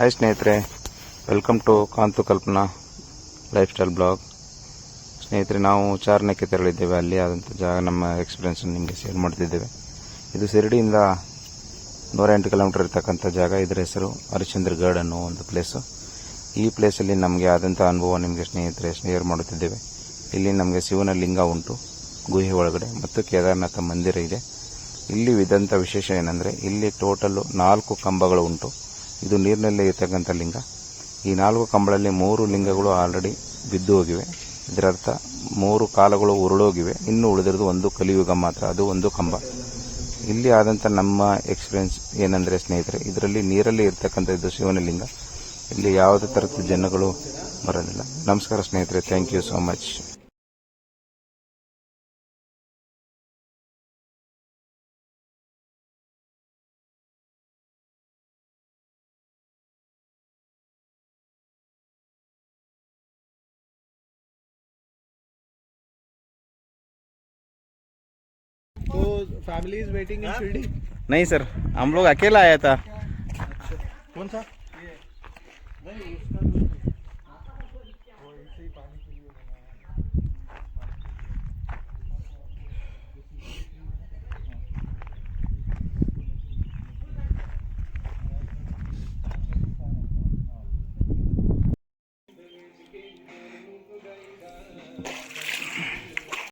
Hi ಸ್ನೇಹಿತರೆ, welcome to Kanthu Kalpana lifestyle blog. ಸ್ನೇಹಿತರೆ, ನಾವು ಚಾರಣಕ್ಕೆ ತೆರಳಿದ್ದೇವೆ. ಅಲ್ಲಿ ಆದಂಥ ಜಾಗ ನಮ್ಮ ಎಕ್ಸ್ಪೀರಿಯನ್ಸನ್ನು ನಿಮಗೆ ಶೇರ್ ಮಾಡ್ತಿದ್ದೇವೆ. ಇದು ಶಿರಡಿಯಿಂದ 108 ಕಿಲೋಮೀಟರ್ ಇರ್ತಕ್ಕಂಥ ಜಾಗ. ಇದರ ಹೆಸರು ಹರಿಶ್ಚಂದ್ರ ಗಢ್ ಅನ್ನೋ ಒಂದು ಪ್ಲೇಸು. ಈ ಪ್ಲೇಸಲ್ಲಿ ನಮಗೆ ಆದಂಥ ಅನುಭವ ನಿಮಗೆ ಸ್ನೇಹಿತರೆ ಶೇರ್ ಮಾಡುತ್ತಿದ್ದೇವೆ. ಇಲ್ಲಿ ನಮಗೆ ಶಿವನ ಲಿಂಗ ಉಂಟು ಗುಹೆ ಒಳಗಡೆ, ಮತ್ತು ಕೇದಾರನಾಥ ಮಂದಿರ ಇದೆ. ಇಲ್ಲಿ ಇದ್ದಂಥ ವಿಶೇಷ ಏನಂದರೆ, ಇಲ್ಲಿ ಟೋಟಲ್ಲು 4 ಕಂಬಗಳು ಉಂಟು. ಇದು ನೀರಿನಲ್ಲಿ ಇರ್ತಕ್ಕಂಥ ಲಿಂಗ. ಈ 4 ಕಂಬಗಳಲ್ಲಿ 3 ಲಿಂಗಗಳು ಆಲ್ರೆಡಿ ಬಿದ್ದು ಹೋಗಿವೆ. ಇದರರ್ಥ 3 ಕಾಲಗಳು ಉರುಳೋಗಿವೆ. ಇನ್ನು ಉಳಿದಿರೋದು ಒಂದು ಕಲಿಯುಗ ಮಾತ್ರ, ಅದು ಒಂದು ಕಂಬ. ಇಲ್ಲಿ ಆದಂಥ ನಮ್ಮ ಎಕ್ಸ್ಪೀರಿಯನ್ಸ್ ಏನಂದರೆ ಸ್ನೇಹಿತರೆ, ಇದರಲ್ಲಿ ನೀರಲ್ಲಿ ಇರ್ತಕ್ಕಂಥ ಇದು ಶಿವನ ಲಿಂಗ. ಇಲ್ಲಿ ಯಾವುದೇ ಥರದ ಜನಗಳು ಬರೋದಿಲ್ಲ. ನಮಸ್ಕಾರ ಸ್ನೇಹಿತರೆ, ಥ್ಯಾಂಕ್ ಯು ಸೋ ಮಚ್. तो family is waiting in Shirdi. नहीं सर, हम लोग अकेला आया था. कौन सा? नहीं उसका